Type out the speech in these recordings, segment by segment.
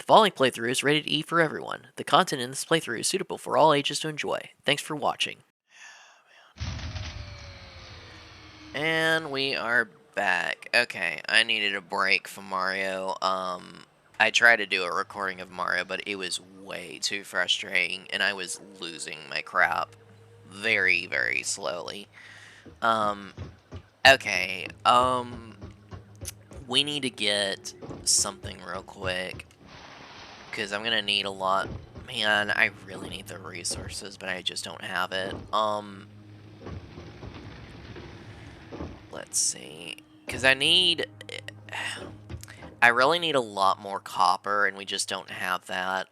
The following playthrough is rated E for everyone. The content in this playthrough is suitable for all ages to enjoy. Thanks for watching. And we are back. Okay, I needed a break from Mario. I tried to do a recording of Mario, but it was way too frustrating, and I was losing my crap very, very slowly. Okay, we need to get something real quick, because I'm gonna need a lot. Man, I really need the resources, but I just don't have it. Let's see. Because I really need a lot more copper, and we just don't have that.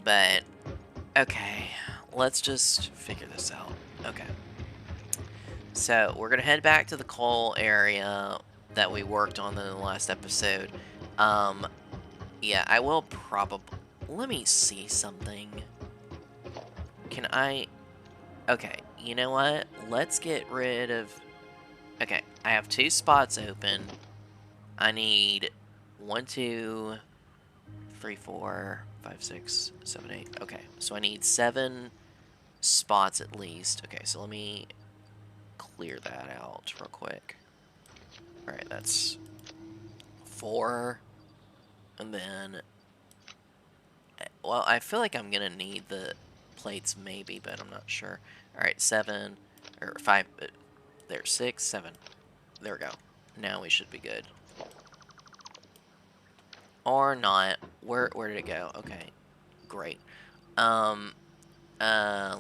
But, okay. Let's just figure this out. Okay. So, we're gonna head back to the coal area that we worked on in the last episode. Yeah, I will probably... Let me see something. Can I... Okay, you know what? Let's get rid of... Okay, I have 2 spots open. I need 1, 2, 3, 4, 5, 6, 7, 8. Okay, so I need 7 spots at least. Okay, so let me clear that out real quick. Alright, that's 4. And then... Well, I feel like I'm gonna need the plates maybe, but I'm not sure. Alright, 7, or 5, there's 6, 7. There we go. Now we should be good. Or not. Where did it go? Okay. Great. Let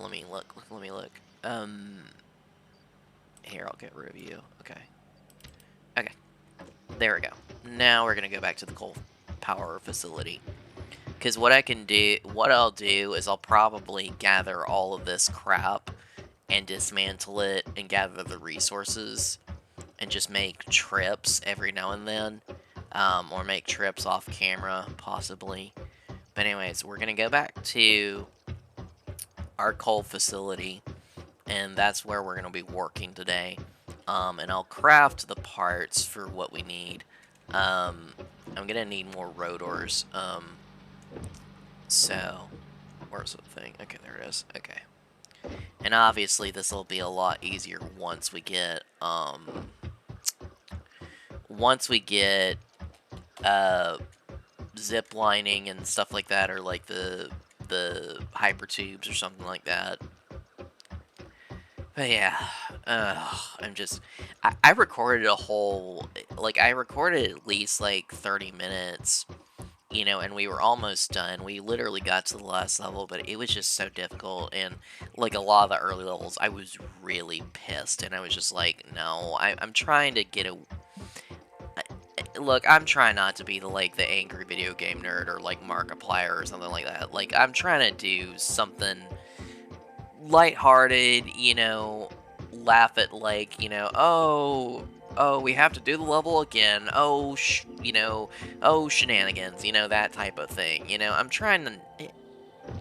me look. Let me look. Here, I'll get rid of you. Okay. Okay. There we go. Now we're gonna go back to the coal power facility. Because what I'll do is I'll probably gather all of this crap and dismantle it and gather the resources and just make trips every now and then. Or make trips off camera, possibly. But anyways, we're going to go back to our coal facility, and that's where we're going to be working today. And I'll craft the parts for what we need. I'm going to need more rotors. So, where's the thing? Okay, there it is. Okay. And obviously, this will be a lot easier once we get, zip lining and stuff like that, or like the hyper tubes or something like that. But yeah, I recorded a whole, I recorded at least like 30 minutes, you know, and we were almost done. We literally got to the last level, but it was just so difficult, and like a lot of the early levels, I was really pissed, and I was just like, no, I'm trying to get a... Look, I'm trying not to be the angry video game nerd or like Markiplier or something like that. Like, I'm trying to do something lighthearted, you know, laugh at oh, we have to do the level again. Oh, oh, shenanigans, you know, that type of thing. You know, I'm trying to...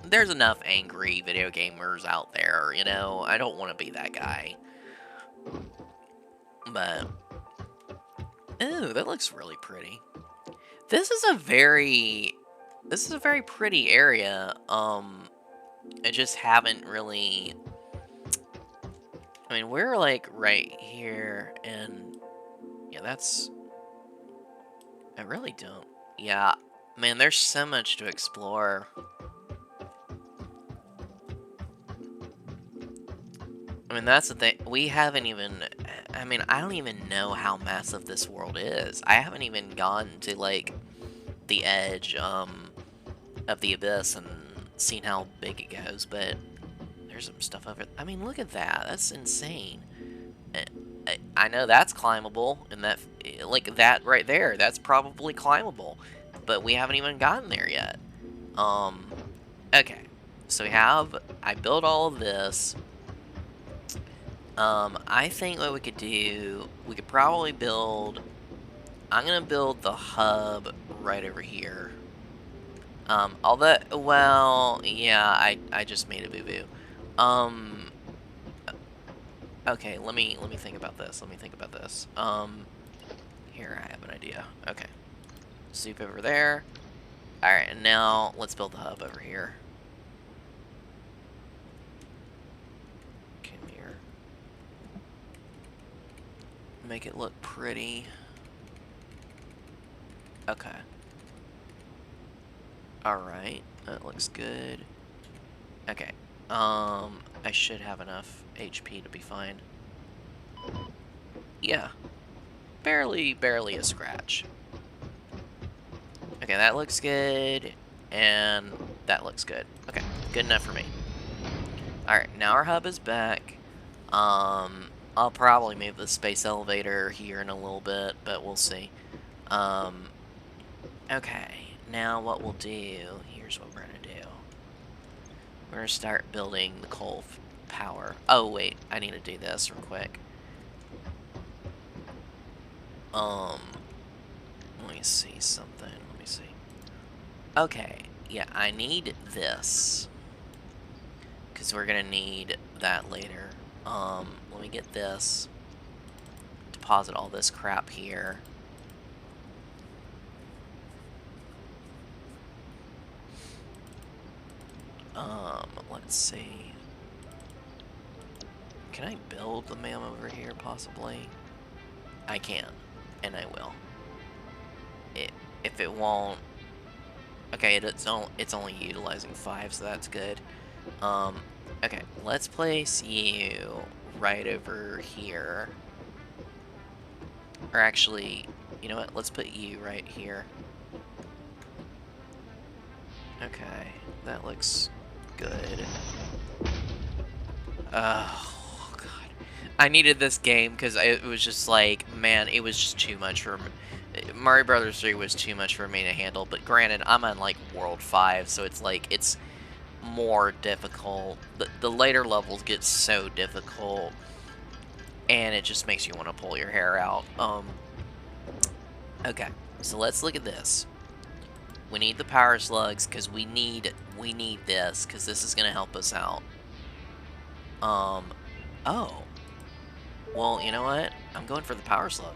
There's enough angry video gamers out there, you know. I don't want to be that guy. But... Ooh, that looks really pretty. This is a very pretty area. I just haven't really... I mean, we're like right here, and yeah, that's... I really don't... Yeah, man, there's so much to explore. I mean, that's the thing. We haven't even... I mean, I don't even know how massive this world is. I haven't even gone to, like, the edge, of the abyss and seen how big it goes, but there's some stuff over... I mean, look at that. That's insane. I know that's climbable, and that, like, that right there, that's probably climbable, but we haven't even gotten there yet. Okay. So I built all of this. I think what we could do, we could probably build... I'm gonna build the hub right over here. Although, well, yeah, I just made a boo-boo. Okay, let me think about this. Here, I have an idea. Okay. soup over there. Alright, and now let's build the hub over here. Come here. Make it look pretty. Okay. Alright, that looks good. Okay. I should have enough HP to be fine. Yeah. Barely a scratch. Okay, that looks good. And that looks good. Okay, good enough for me. Alright, now our hub is back. I'll probably move the space elevator here in a little bit, but we'll see. Okay, now what we'll do, here's what we're gonna do. We're gonna start building the coal power. Oh, wait, I need to do this real quick. Let me see something. Let me see. Okay, yeah, I need this. Because we're gonna need that later. Let me get this. Deposit all this crap here. Let's see. Can I build the MAM over here, possibly? I can, and I will. If it won't... Okay, it's only utilizing 5, so that's good. Okay, let's place you right over here. Or actually, you know what? Let's put you right here. Okay, that looks good. Oh, God. I needed this game because it was just like, man, it was just too much for me. Mario Brothers 3 was too much for me to handle, but granted, I'm on, like, World 5, so it's like, it's more difficult. The later levels get so difficult, and it just makes you want to pull your hair out. Okay, so let's look at this. We need the power slugs, because we need this, because this is going to help us out. Oh. Well, you know what? I'm going for the power slug.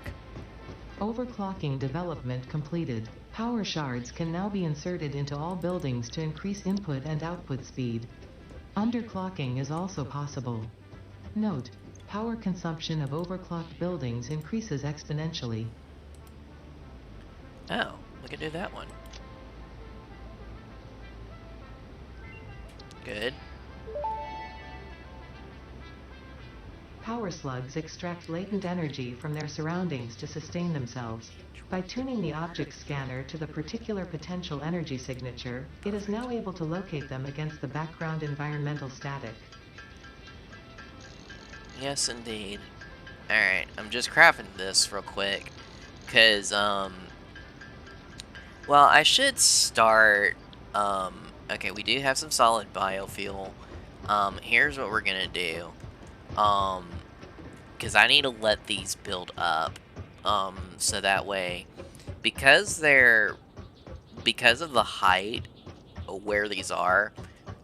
Overclocking development completed. Power shards can now be inserted into all buildings to increase input and output speed. Underclocking is also possible. Note: power consumption of overclocked buildings increases exponentially. Oh, we can do that one. Good. Power slugs extract latent energy from their surroundings to sustain themselves. By tuning the object scanner to the particular potential energy signature, it is now able to locate them against the background environmental static. Yes, indeed. Alright, I'm just crafting this real quick. Because, well, I should start, okay, we do have some solid biofuel. Here's what we're gonna do. Because I need to let these build up. So that way, because of the height of where these are,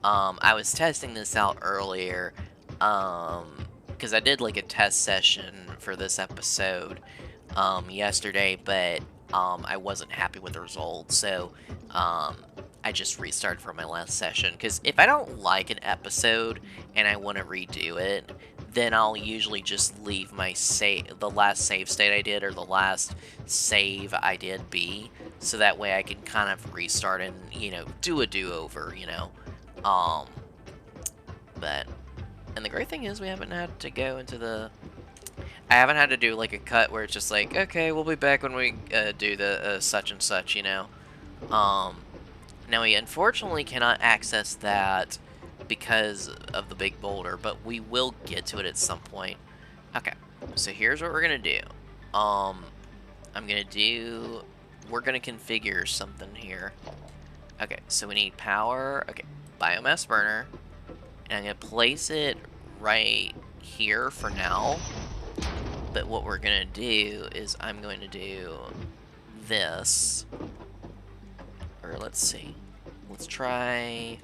I was testing this out earlier, because I did like a test session for this episode, yesterday, but, I wasn't happy with the results, so, I just restarted from my last session, because if I don't like an episode and I want to redo it, then I'll usually just leave my the last save state I did, or the last save I did be, so that way I can kind of restart and, you know, do a do-over, you know, but, and the great thing is we haven't had to go into I haven't had to do, like, a cut where it's just like, okay, we'll be back when we, do the, such and such, you know, now we unfortunately cannot access that because of the big boulder, but we will get to it at some point. Okay, so here's what we're gonna do. We're gonna configure something here. Okay, so we need power, okay, biomass burner, and I'm gonna place it right here for now, but what we're gonna do is I'm going to do this, or let's see, let's try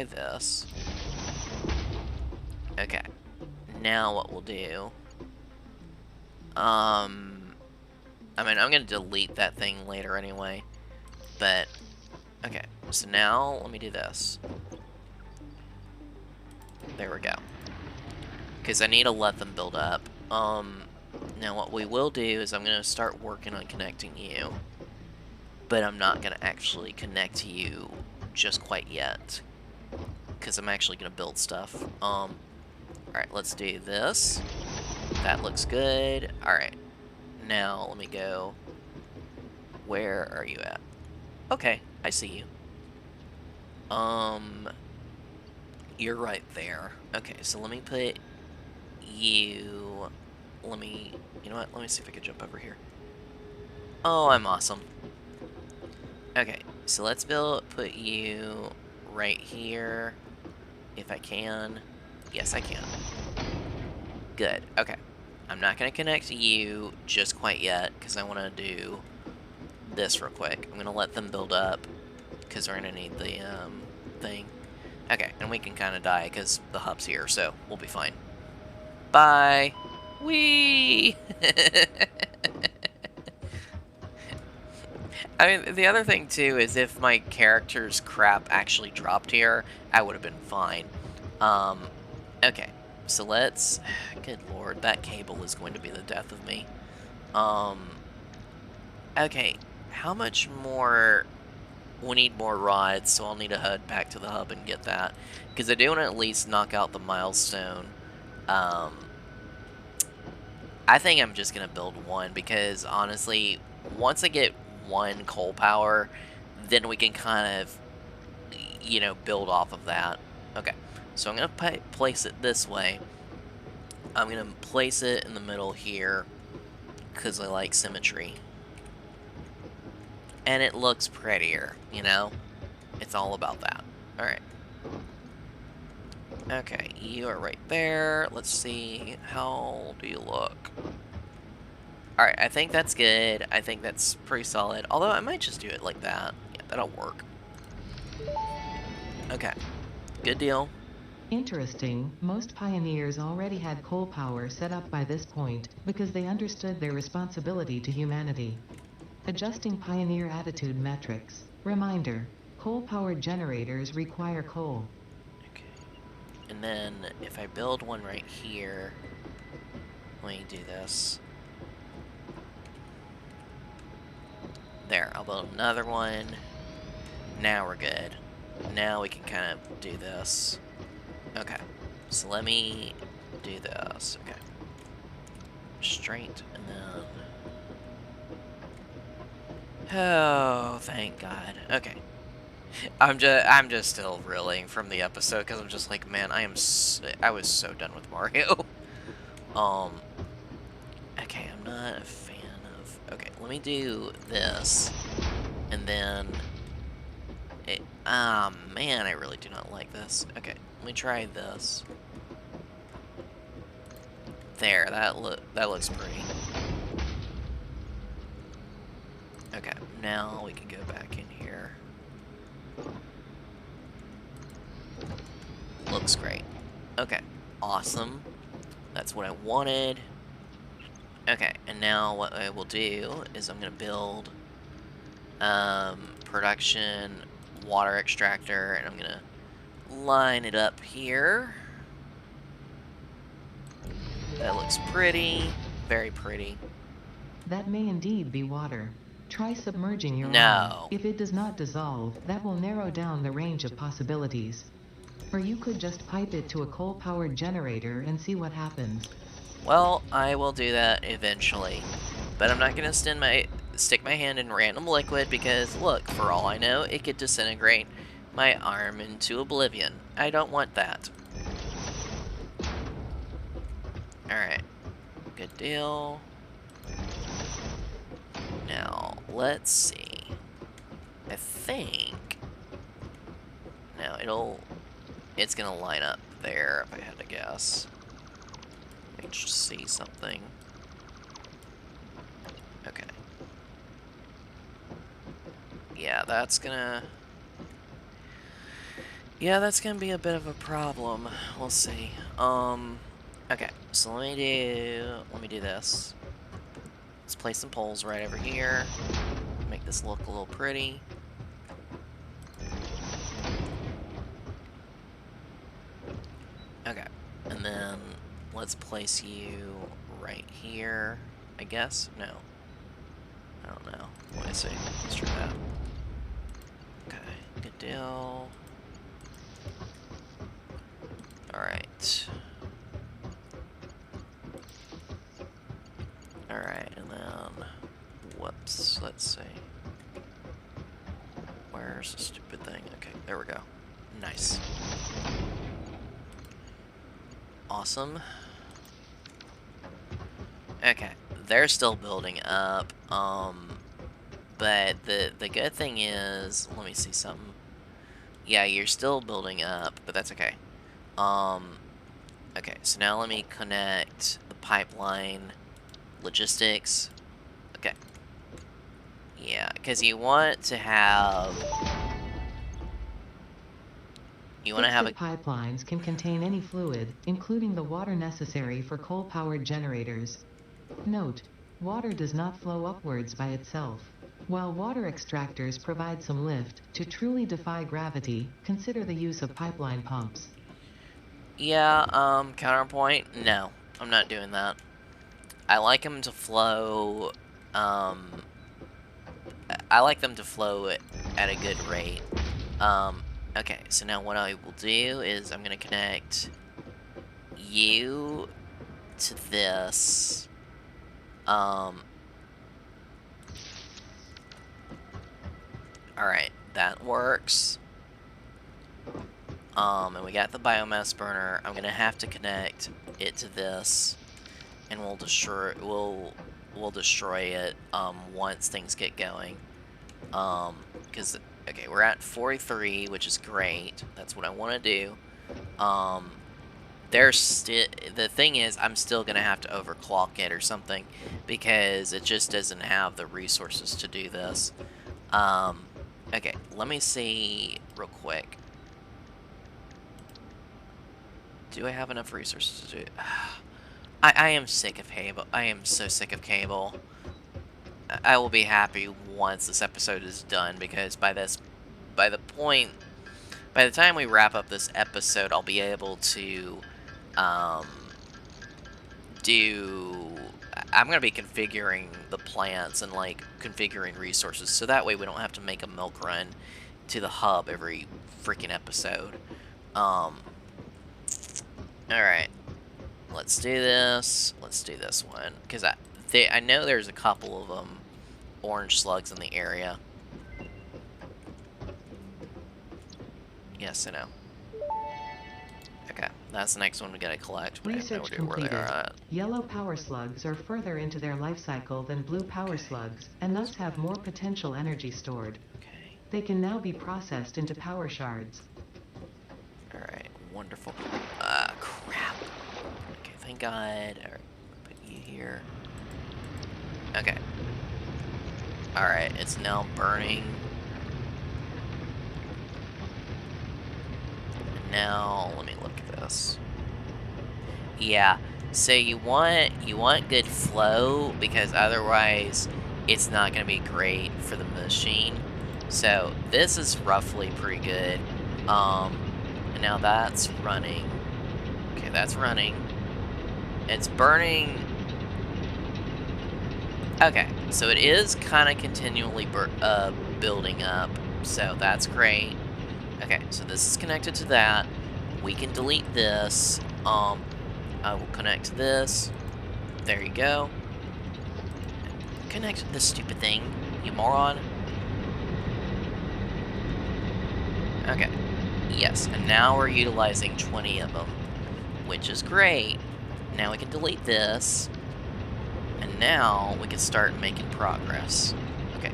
this. Okay, now what we'll do, I mean, I'm going to delete that thing later anyway. But, okay. So now, let me do this. There we go. Because I need to let them build up. Now what we will do is I'm going to start working on connecting you. But I'm not going to actually connect you just quite yet. Because I'm actually going to build stuff. Alright, let's do this. That looks good. Alright. Now, let me go. Where are you at? Okay, I see you. You're right there. Okay, so let me put you... You know what? Let me see if I can jump over here. Oh, I'm awesome. Okay, so let's put you right here. If I can. Yes, I can. Good. Okay. I'm not going to connect you just quite yet, because I want to do this real quick. I'm going to let them build up, because we're going to need the thing. Okay, and we can kind of die, because the hub's here, so we'll be fine. Bye! Whee! I mean, the other thing, too, is if my character's crap actually dropped here, I would have been fine. Okay, so let's... Good lord, that cable is going to be the death of me. Okay, how much more... We need more rods, so I'll need to head back to the hub and get that. Because I do want to at least knock out the milestone. I think I'm just going to build one, because honestly, once I get one coal power, then we can kind of, you know, build off of that. Okay, so I'm going to place it this way. I'm going to place it in the middle here, because I like symmetry. And it looks prettier, you know? It's all about that. Alright. Okay, you are right there. Let's see. How do you look? Alright, I think that's good. I think that's pretty solid. Although, I might just do it like that. Yeah, that'll work. Okay. Good deal. Interesting, most pioneers already had coal power set up by this point, because they understood their responsibility to humanity. Adjusting pioneer attitude metrics. Reminder, coal-powered generators require coal. Okay. And then, if I build one right here, let me do this. There, I'll build another one. Now we're good. Now we can kind of do this. Okay, so let me do this. Okay. Straight, and then... Oh, thank God. Okay. I'm just still reeling from the episode, because I'm just like, man, I was so done with Mario. Okay, I'm not a fan of... Okay, let me do this, and then... man, I really do not like this. Okay, let me try this. There, that looks pretty. Okay, now we can go back in here. Looks great. Okay, awesome. That's what I wanted. Okay, and now what I will do is I'm going to build production water extractor, and I'm going to line it up here. That looks pretty. Very pretty. That may indeed be water. Try submerging your No. arm. If it does not dissolve, that will narrow down the range of possibilities. Or you could just pipe it to a coal-powered generator and see what happens. Well, I will do that eventually. But I'm not going to stick my hand in random liquid, because, look, for all I know, it could disintegrate my arm into oblivion. I don't want that. Alright. Good deal. Now, let's see. I think... No, it's gonna line up there, if I had to guess. Let me just see something. Okay. Yeah, that's gonna be a bit of a problem. We'll see. Okay, so let me do this. Let's place some poles right over here. Make this look a little pretty. Okay, and then let's place you right here, I guess? No. I don't know. Let me see. Let's try that. Okay, good deal. Alright. Alright, and then... Whoops, let's see. Where's the stupid thing? Okay, there we go. Nice. Awesome. Okay, they're still building up, but the good thing is, let me see something. Yeah, you're still building up, but that's okay. Okay, so now let me connect the pipeline logistics. Okay. Yeah, because you want to have... You want to have a... pipelines can contain any fluid, including the water necessary for coal-powered generators. Note: water does not flow upwards by itself. While water extractors provide some lift, to truly defy gravity, consider the use of pipeline pumps. Yeah, counterpoint, no, I'm not doing that. I like them to flow, I like them to flow at a good rate. Okay, so now what I will do is I'm going to connect you to this. Alright, that works. And we got the biomass burner. I'm going to have to connect it to this, and we'll destroy it once things get going. Because okay, we're at 43, which is great. That's what I want to do. There's still, the thing is, I'm still gonna have to overclock it or something because it just doesn't have the resources to do this. Okay, let me see real quick. Do I have enough resources to do it? I am sick of cable. I am so sick of cable. I will be happy once this episode is done, because by the time we wrap up this episode, I'll be able to I'm gonna be configuring the plants and like configuring resources, so that way we don't have to make a milk run to the hub every freaking episode. Alright. Let's do this. Let's do this one. Because I know there's a couple of them, orange slugs in the area. Yes, I know. Okay, that's the next one we gotta collect, but I have no Research idea where they completed. are at. Yellow power slugs are further into their life cycle than blue power slugs, and thus have more potential energy stored. Okay. They can now be processed into power shards. Alright, wonderful. Crap. Okay, thank God. Alright, put you here. Okay. Alright, it's now burning. And now, let me look at this. Yeah, so you want good flow, because otherwise it's not going to be great for the machine. So this is roughly pretty good. And now that's running. Okay, that's running. It's burning. Okay, so it is kind of continually building up, so that's great. Okay, so this is connected to that. We can delete this. I will connect this. There you go. Connect this stupid thing, you moron. Okay. Yes, and now we're utilizing 20 of them, which is great. Now we can delete this, and now we can start making progress. Okay.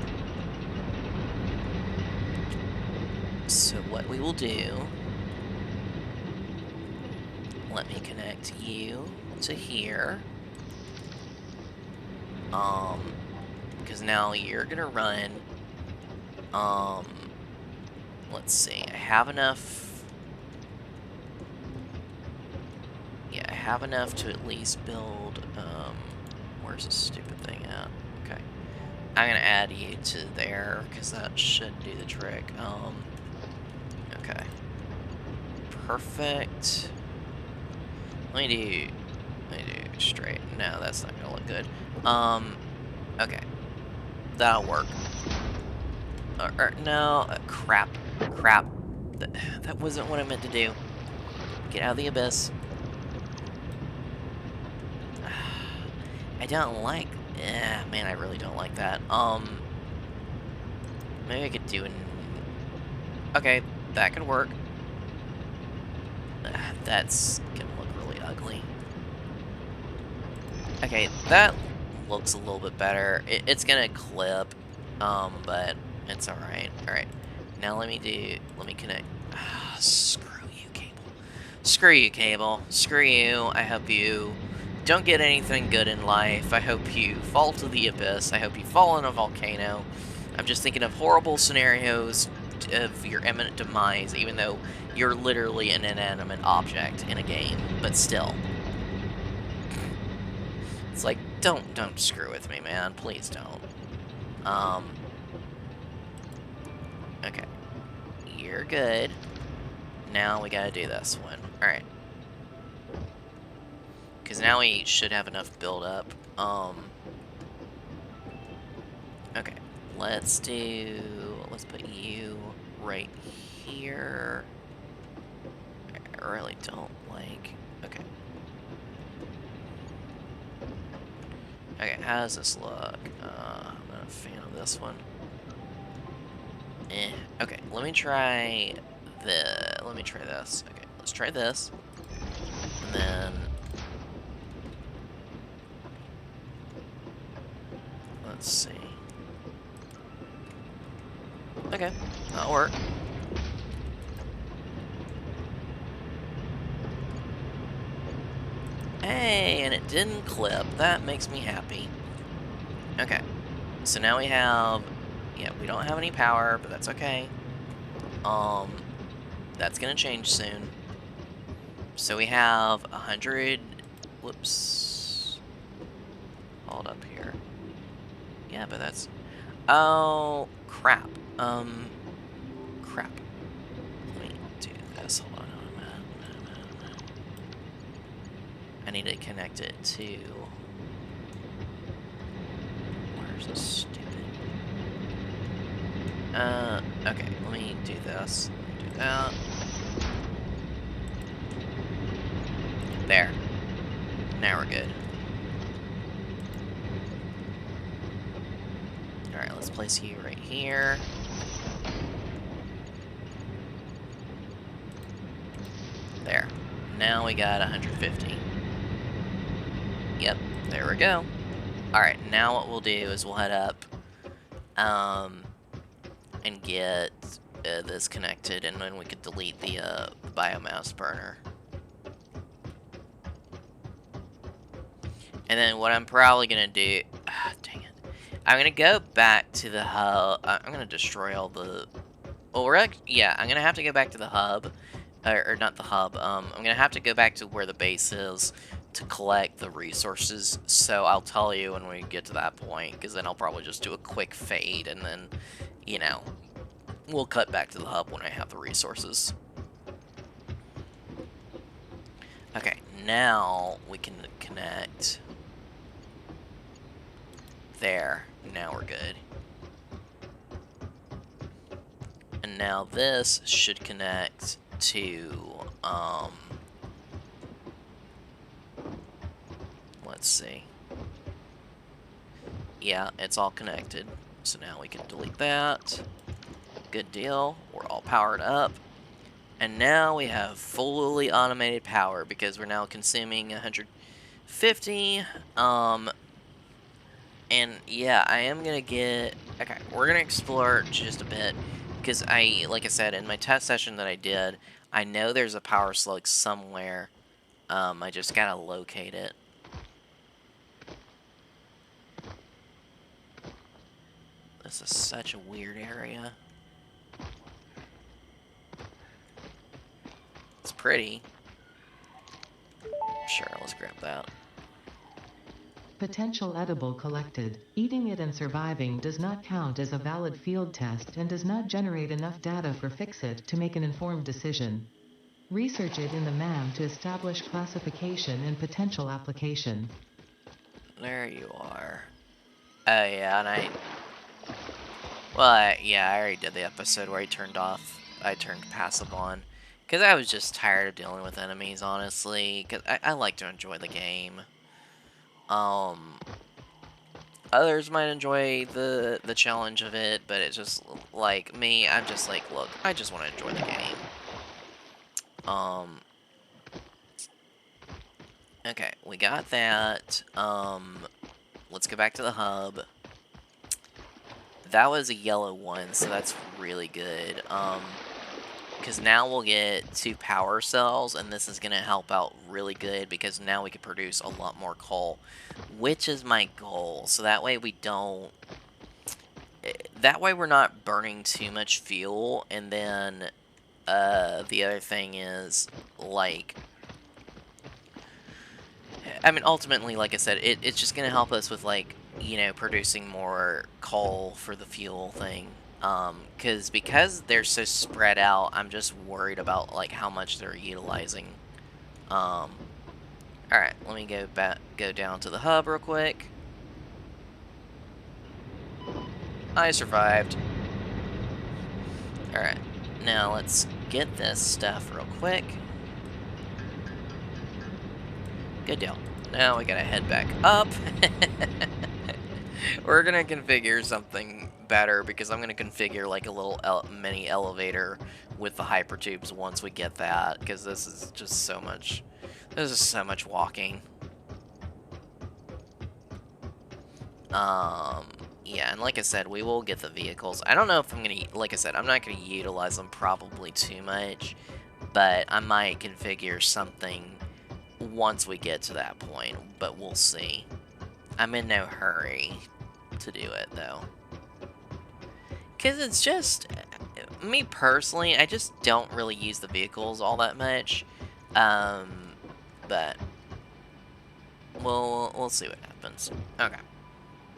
So what we will do, let me connect you to here. Because now you're gonna run, let's see, I have enough. Yeah, I have enough to at least build, where's this stupid thing at? I'm gonna add you to there, because that should do the trick. Okay. Perfect. Let me do straight. No, that's not gonna look good. Okay. That'll work. No, crap. Crap. That wasn't what I meant to do. Get out of the abyss. I don't like... man, I really don't like that. Maybe I could do an... Okay, that could work. That's gonna look really ugly. Okay, that looks a little bit better. It's gonna clip, but it's alright. Alright, now let me connect. Screw you, cable. Screw you, cable. Screw you. I hope you don't get anything good in life. I hope you fall to the abyss. I hope you fall in a volcano. I'm just thinking of horrible scenarios of your imminent demise, even though you're literally an inanimate object in a game, but still. It's like, don't screw with me, man. Please don't. Okay. You're good. Now we gotta do this one. Alright. Because now we should have enough build up. Okay. Let's put you right here. I really don't like... Okay. Okay, how does this look? I'm not a fan of this one. Okay, let me try this. Okay, let's try this. And then let's see. Okay, that'll work. Hey, and it didn't clip. That makes me happy. Okay, so now we have... Yeah, we don't have any power, but that's okay. That's gonna change soon. So we have 100... Whoops. Hold up here. Yeah, but that's... Oh, crap. Crap. Let me do this. Hold on a minute. I need to connect it to... Where's this stupid... okay, let me do this. Let me do that. There. Now we're good. Alright, let's place you right here. There. Now we got 150. Yep, there we go. Alright, now what we'll do is we'll head up, and get this connected, and then we could delete the biomass burner. And then what I'm probably gonna do... dang it. I'm gonna go back to the hub. I'm gonna destroy all the... Well, yeah, I'm gonna have to go back to the hub. Or not the hub. I'm gonna have to go back to where the base is to collect the resources. So I'll tell you when we get to that point, because then I'll probably just do a quick fade, and then, you know, we'll cut back to the hub when I have the resources. Okay, now we can connect... There. Now we're good. And now this should connect to, let's see. Yeah, it's all connected. So now we can delete that. Good deal. We're all powered up. And now we have fully automated power because we're now consuming 150. And yeah, I am gonna get... Okay, we're gonna explore just a bit. Because like I said, in my test session that I did, I know there's a power slug somewhere. I just gotta locate it. This is such a weird area. It's pretty. Sure, let's grab that. Potential edible collected. Eating it and surviving does not count as a valid field test and does not generate enough data for Fixit to make an informed decision. Research it in the MAM to establish classification and potential application. There you are. Oh yeah, and yeah, I already did the episode where I turned passive on. Because I was just tired of dealing with enemies, honestly. Because I like to enjoy the game. Others might enjoy the challenge of it, but it's just, like, me, I'm just like, look, I just want to enjoy the game. Okay, we got that. Let's go back to the hub. That was a yellow one, so that's really good. Because now we'll get 2 power cells, and this is going to help out really good, because now we can produce a lot more coal, which is my goal. So that way we don't... That way we're not burning too much fuel, and then the other thing is, like... I mean, ultimately, like I said, it's just going to help us with, like, you know, producing more coal for the fuel thing. Because they're so spread out, I'm just worried about, like, how much they're utilizing. Alright, let me go down to the hub real quick. I survived. Alright, now let's get this stuff real quick. Good deal. Now we gotta head back up. We're gonna configure something better, because I'm gonna configure like a little mini elevator with the hypertubes once we get that, because this is just so much. This is so much walking. Yeah, and like I said, we will get the vehicles. I don't know if I'm gonna, like I said, I'm not gonna utilize them probably too much, but I might configure something once we get to that point, but we'll see. I'm in no hurry to do it, though. Because it's just... Me personally, I just don't really use the vehicles all that much. But... we'll see what happens. Okay.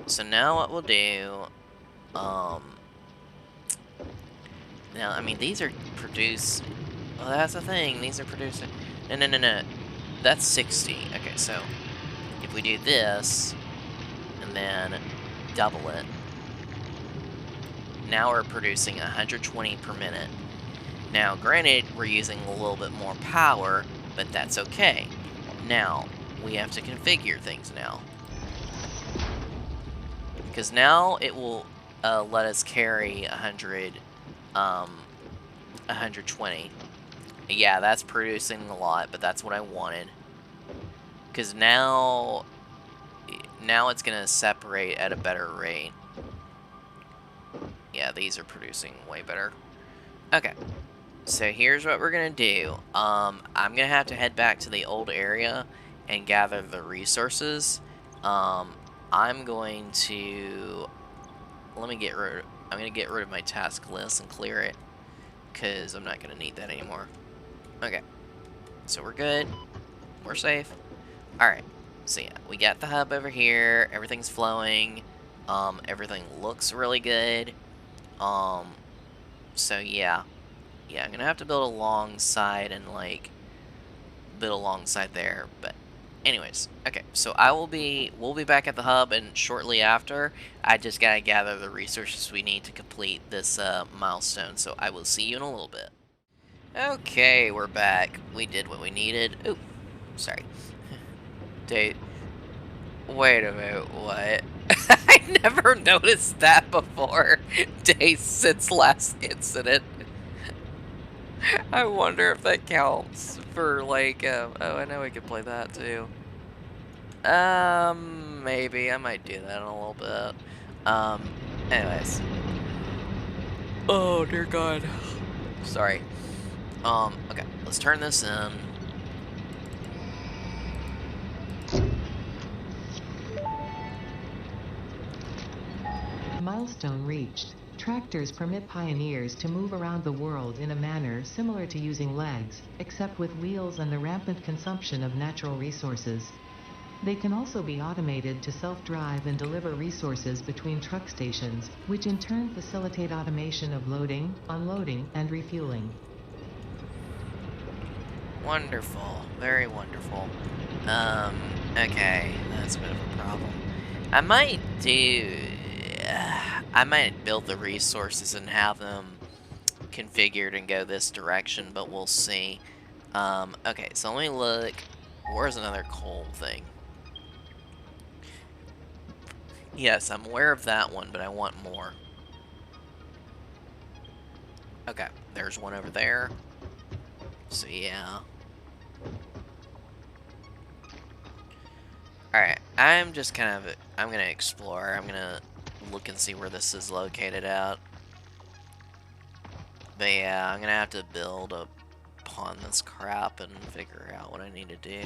So now what we'll do... Now, I mean, these are produced... Well, that's the thing. These are producing... No. That's 60. Okay, so... If we do this... And then... double it. Now we're producing 120 per minute. Now, granted, we're using a little bit more power, but that's okay. Now, we have to configure things now. Because now it will let us carry 120. Yeah, that's producing a lot, but that's what I wanted. Because now it's going to separate at a better rate. Yeah, these are producing way better. Okay, so here's what we're gonna do. I'm gonna have to head back to the old area and gather the resources. I'm going to I'm gonna get rid of my task list and clear it, because I'm not gonna need that anymore. Okay, so we're good. We're safe. All right. So yeah, we got the hub over here. Everything's flowing. Everything looks really good. So yeah. Yeah, I'm gonna have to build alongside and, like, build alongside there, but anyways, okay, so we'll be back at the hub, and shortly after, I just gotta gather the resources we need to complete this, milestone, so I will see you in a little bit. Okay, we're back. We did what we needed. Ooh, sorry. Wait a minute, what? I never noticed that before. Days since last incident. I wonder if that counts for, like, oh, I know we could play that too. Maybe. I might do that in a little bit. Anyways. Oh, dear God. Sorry. Okay, let's turn this in. Milestone reached. Tractors permit pioneers to move around the world in a manner similar to using legs, except with wheels and the rampant consumption of natural resources. They can also be automated to self-drive and deliver resources between truck stations, which in turn facilitate automation of loading, unloading, and refueling. Wonderful. Very wonderful. Okay. That's a bit of a problem. I might do... I might build the resources and have them configured and go this direction, but we'll see. Okay, so let me look. Where's another coal thing? Yes, I'm aware of that one, but I want more. Okay, there's one over there. So yeah. Alright, I'm just kind of... I'm gonna explore. I'm gonna look and see where this is located at. But yeah, I'm gonna have to build upon this crap and figure out what I need to do.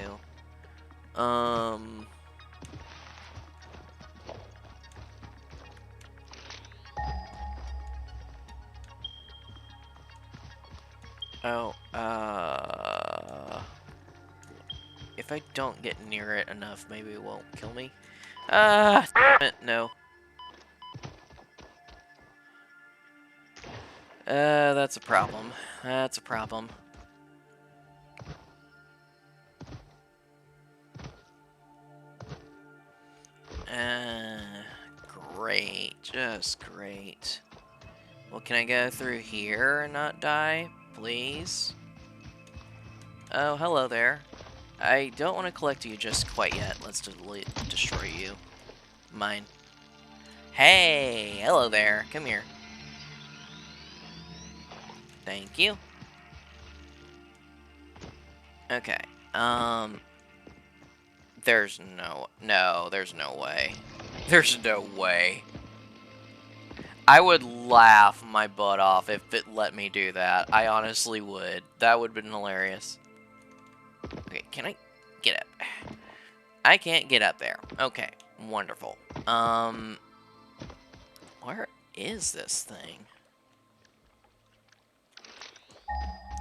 Oh, if I don't get near it enough, maybe it won't kill me. Damn it, no. That's a problem. That's a problem. Great. Just great. Well, can I go through here and not die? Please? Oh, hello there. I don't want to collect you just quite yet. Let's destroy you. Mine. Hey! Hello there. Come here. Thank you. Okay. There's there's no way. There's no way. I would laugh my butt off if it let me do that. I honestly would. That would have been hilarious. Okay, can I get up? I can't get up there. Okay, wonderful. Where is this thing?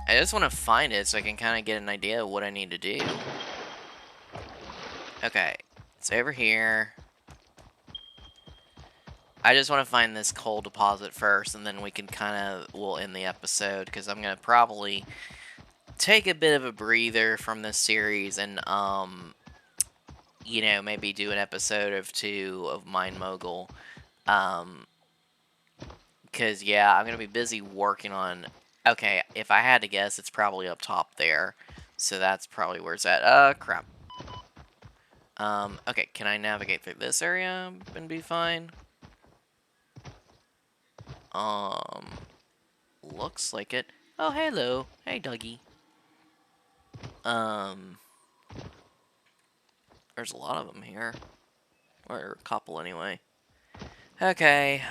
I just want to find it so I can kind of get an idea of what I need to do. Okay, it's over here. I just want to find this coal deposit first, and then we can we'll end the episode, because I'm going to probably take a bit of a breather from this series and, you know, maybe do an episode or two of Mine Mogul. Because, yeah, I'm going to be busy working on... Okay, if I had to guess, it's probably up top there. So that's probably where it's at. Crap. Okay, can I navigate through this area and be fine? Looks like it. Oh, hello. Hey, Dougie. There's a lot of them here. Or a couple, anyway. Okay,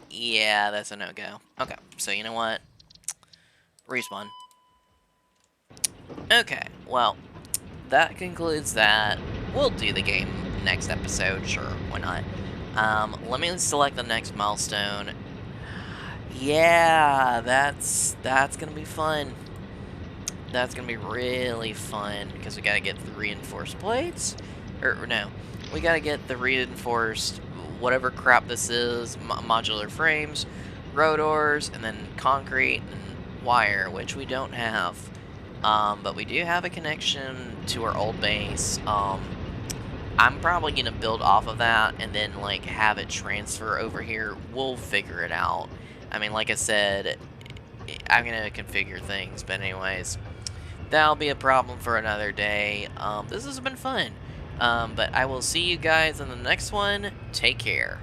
yeah, that's a no-go. Okay, so you know what? Respawn. Okay, well, that concludes that. We'll do the game next episode, sure, why not? Let me select the next milestone. Yeah, that's gonna be fun. That's gonna be really fun, because we gotta get the reinforced plates. Or no, we gotta get the reinforced whatever crap this is, modular frames, rotors, and then concrete and wire, which we don't have. But we do have a connection to our old base. I'm probably gonna build off of that and then like have it transfer over here. We'll figure it out. I mean, like I said, I'm gonna configure things, but anyways, that'll be a problem for another day. This has been fun. But I will see you guys in the next one. Take care.